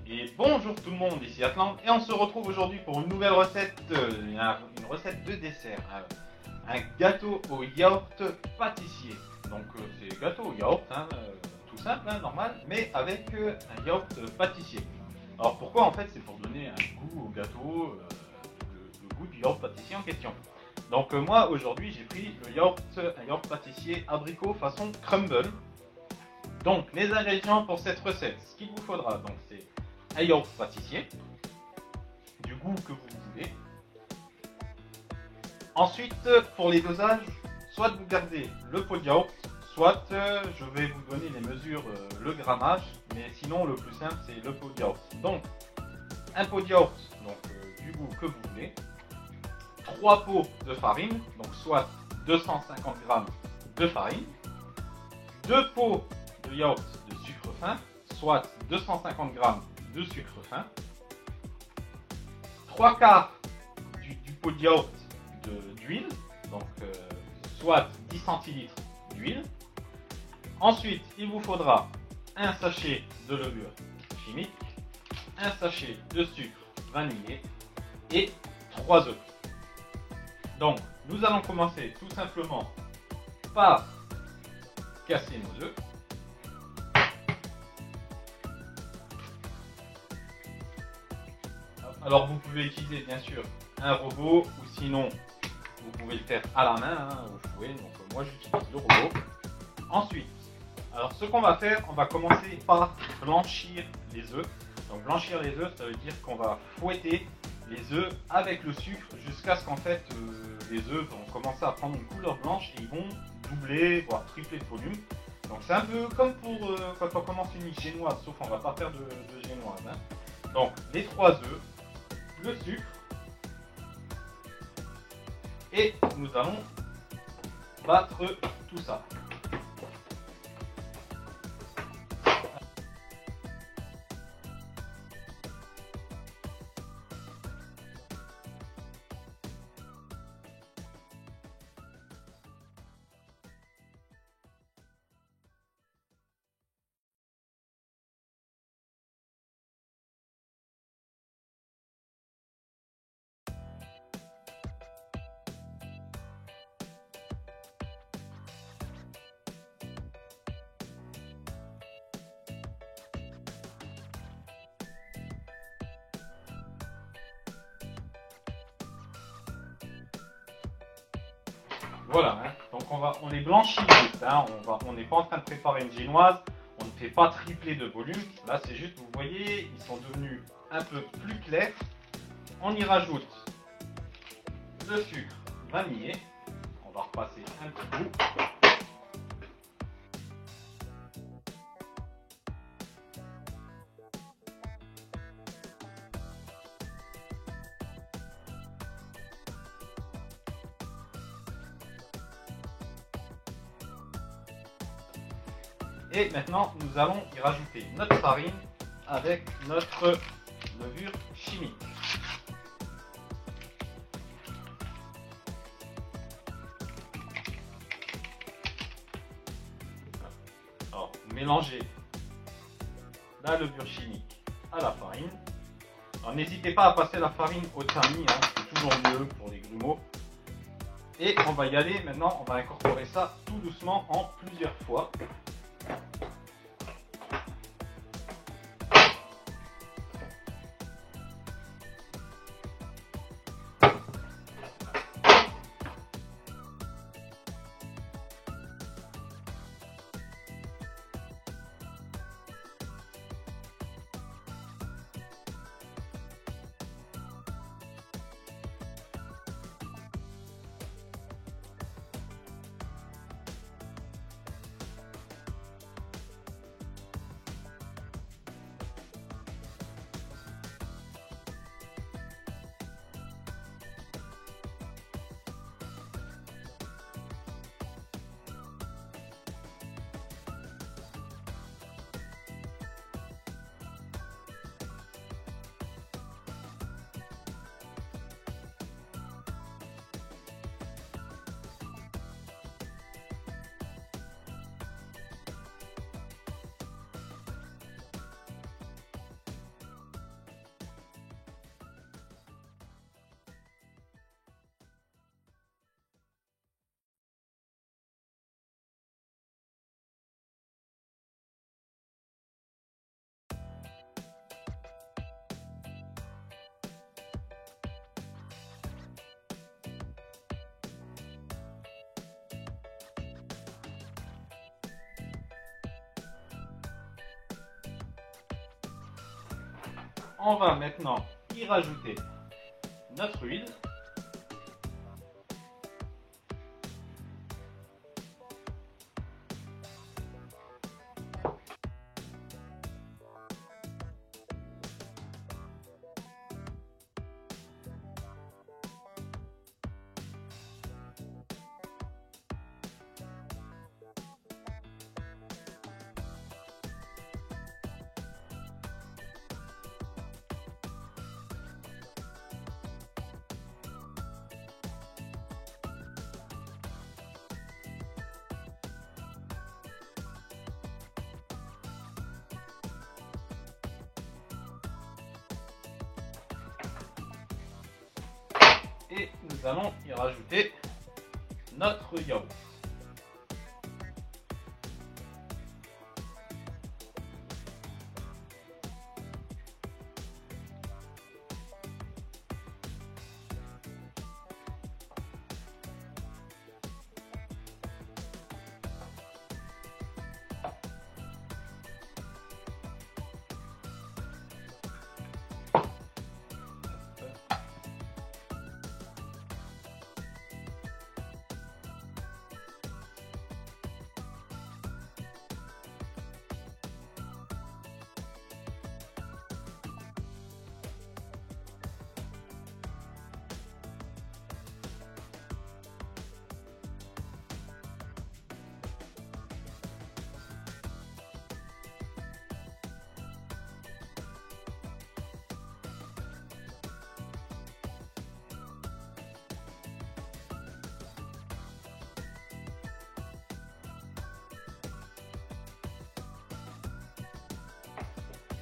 Et bonjour tout le monde, ici Atlante, et on se retrouve aujourd'hui pour une nouvelle recette, une recette de dessert, un gâteau au yaourt pâtissier. Donc c'est gâteau au yaourt, tout simple, normal, mais avec un yaourt pâtissier. Alors pourquoi en fait? C'est pour donner un goût au gâteau, le goût du yaourt pâtissier en question. Donc moi aujourd'hui j'ai pris un yaourt pâtissier abricot façon crumble. Donc les ingrédients pour cette recette, ce qu'il vous faudra, donc c'est un yaourt pâtissier, du goût que vous voulez. Ensuite, pour les dosages, soit vous gardez le pot de yaourt, soit je vais vous donner les mesures, le grammage, mais sinon le plus simple c'est le pot de yaourt. Donc, un pot de yaourt, donc du goût que vous voulez, 3 pots de farine, donc soit 250 g de farine, 2 pots de yaourt de sucre fin, soit 250 g de sucre fin, 3 quarts du pot de yaourt d'huile, donc soit 10 centilitres d'huile. Ensuite, il vous faudra un sachet de levure chimique, un sachet de sucre vanillé et 3 œufs. Donc, nous allons commencer tout simplement par casser nos œufs. Alors vous pouvez utiliser bien sûr un robot ou sinon vous pouvez le faire à la main au fouet. Donc moi j'utilise le robot. Ensuite, alors ce qu'on va faire, on va commencer par blanchir les œufs. Donc blanchir les œufs, ça veut dire qu'on va fouetter les œufs avec le sucre jusqu'à ce qu'en fait les œufs vont commencer à prendre une couleur blanche et ils vont doubler voire tripler de volume. Donc c'est un peu comme pour quand on commence une génoise, sauf qu'on va pas faire de génoise. Donc les 3 œufs, le sucre, et nous allons battre tout ça. Voilà, donc on les blanchit juste, on n'est pas en train de préparer une génoise, on ne fait pas tripler de volume, là c'est juste, vous voyez, ils sont devenus un peu plus clairs. On y rajoute le sucre vanillé, on va repasser un petit coup. Et maintenant, nous allons y rajouter notre farine avec notre levure chimique. Alors, mélangez la levure chimique à la farine. Alors, n'hésitez pas à passer la farine au tamis, c'est toujours mieux pour les grumeaux. Et on va y aller maintenant, on va incorporer ça tout doucement en plusieurs fois. on va maintenant y rajouter notre huile. Et nous allons y rajouter notre yaourt.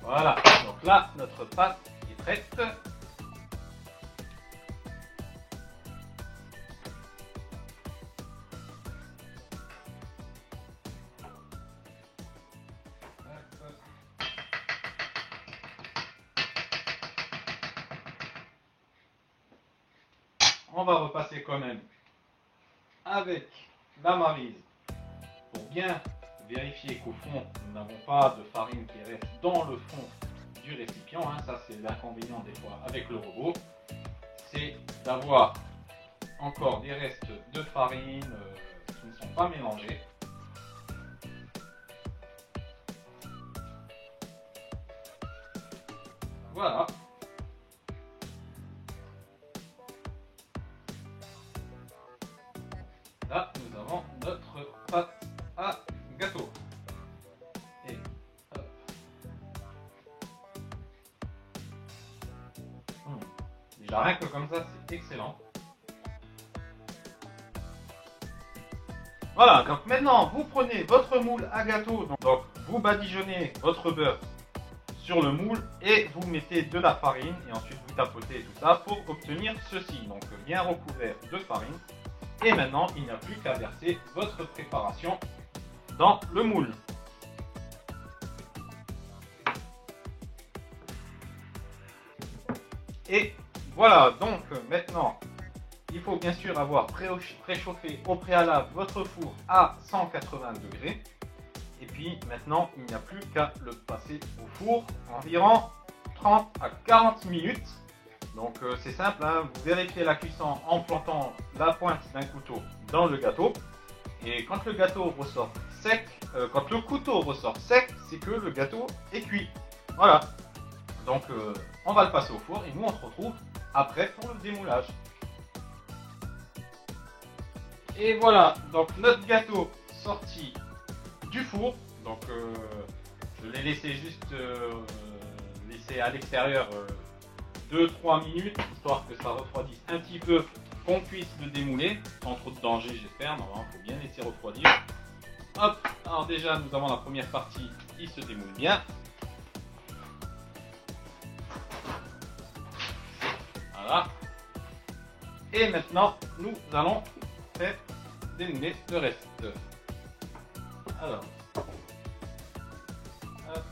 Voilà, donc là, notre pâte est prête. On va repasser quand même avec la maryse pour bien vérifier qu'au fond, nous n'avons pas de farine qui reste dans le fond du récipient. Hein. Ça, c'est l'inconvénient des fois avec le robot. C'est d'avoir encore des restes de farine qui ne sont pas mélangés. Voilà. Là, nous avons notre pâte à gâteau. Et hop. Déjà rien que comme ça, c'est excellent. Voilà, donc maintenant vous prenez votre moule à gâteau, donc vous badigeonnez votre beurre sur le moule et vous mettez de la farine et ensuite vous tapotez tout ça pour obtenir ceci, donc bien recouvert de farine. Et maintenant, il n'y a plus qu'à verser votre préparation dans le moule. Et voilà, donc maintenant, il faut bien sûr avoir préchauffé au préalable votre four à 180 degrés. Et puis maintenant, il n'y a plus qu'à le passer au four environ 30 à 40 minutes. Donc c'est simple, hein, vous vérifiez la cuisson en plantant la pointe d'un couteau dans le gâteau. Et quand le gâteau ressort sec, quand le couteau ressort sec, c'est que le gâteau est cuit. Voilà. Donc on va le passer au four et nous on se retrouve après pour le démoulage. Et voilà, donc notre gâteau sorti du four. Donc je l'ai laissé juste laisser à l'extérieur 2-3 minutes, histoire que ça refroidisse un petit peu, qu'on puisse le démouler, sans trop de danger j'espère. Normalement il faut bien laisser refroidir. Hop, alors déjà nous avons la première partie qui se démoule bien. Voilà. Et maintenant nous allons faire démouler le reste. Alors, hop,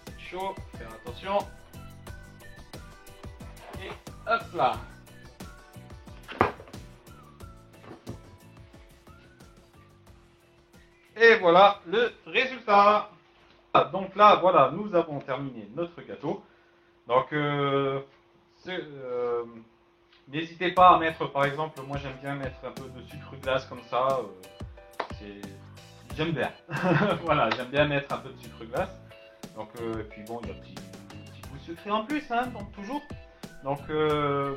c'est chaud, faire attention. Et hop là. Et voilà le résultat. Donc là, voilà, nous avons terminé notre gâteau. Donc, n'hésitez pas à mettre, par exemple, moi j'aime bien mettre un peu de sucre glace comme ça. J'aime bien. Voilà, j'aime bien mettre un peu de sucre glace. Donc, et puis bon, il y a un petit goût sucré en plus, hein, donc toujours. Donc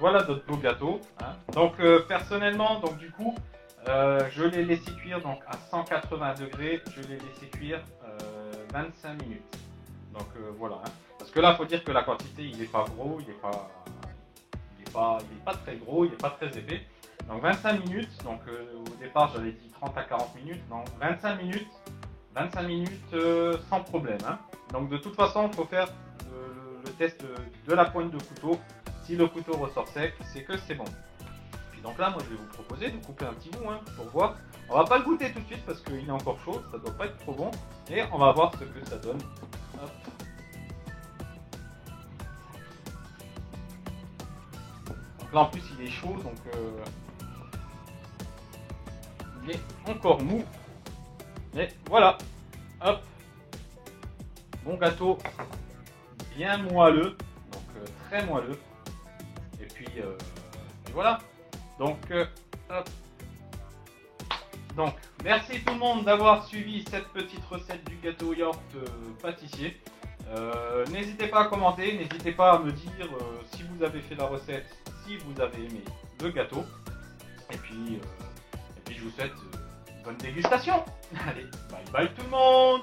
voilà notre beau gâteau. Hein. Donc personnellement, donc du coup, je l'ai laissé cuire donc à 180 degrés. Je l'ai laissé cuire 25 minutes. Donc voilà. Hein. Parce que là, faut dire que la quantité, il n'est pas gros, il est pas très gros, il n'est pas très épais. Donc 25 minutes. Donc au départ, j'avais dit 30 à 40 minutes. Donc 25 minutes sans problème. Hein. Donc de toute façon, il faut faire le test de la pointe de couteau. Si le couteau ressort sec, c'est que c'est bon. Puis donc là, moi, je vais vous proposer de couper un petit bout hein, pour voir. On va pas le goûter tout de suite parce qu'il est encore chaud, ça doit pas être trop bon. Et on va voir ce que ça donne. Hop. Donc là, en plus, il est chaud, donc il est encore mou. Mais voilà, hop, bon gâteau, bien moelleux, donc très moelleux. Et puis voilà. Donc, hop. Donc, merci tout le monde d'avoir suivi cette petite recette du gâteau yaourt pâtissier. N'hésitez pas à commenter, n'hésitez pas à me dire si vous avez fait la recette, si vous avez aimé le gâteau. Et puis je vous souhaite bonne dégustation. Allez, bye bye tout le monde.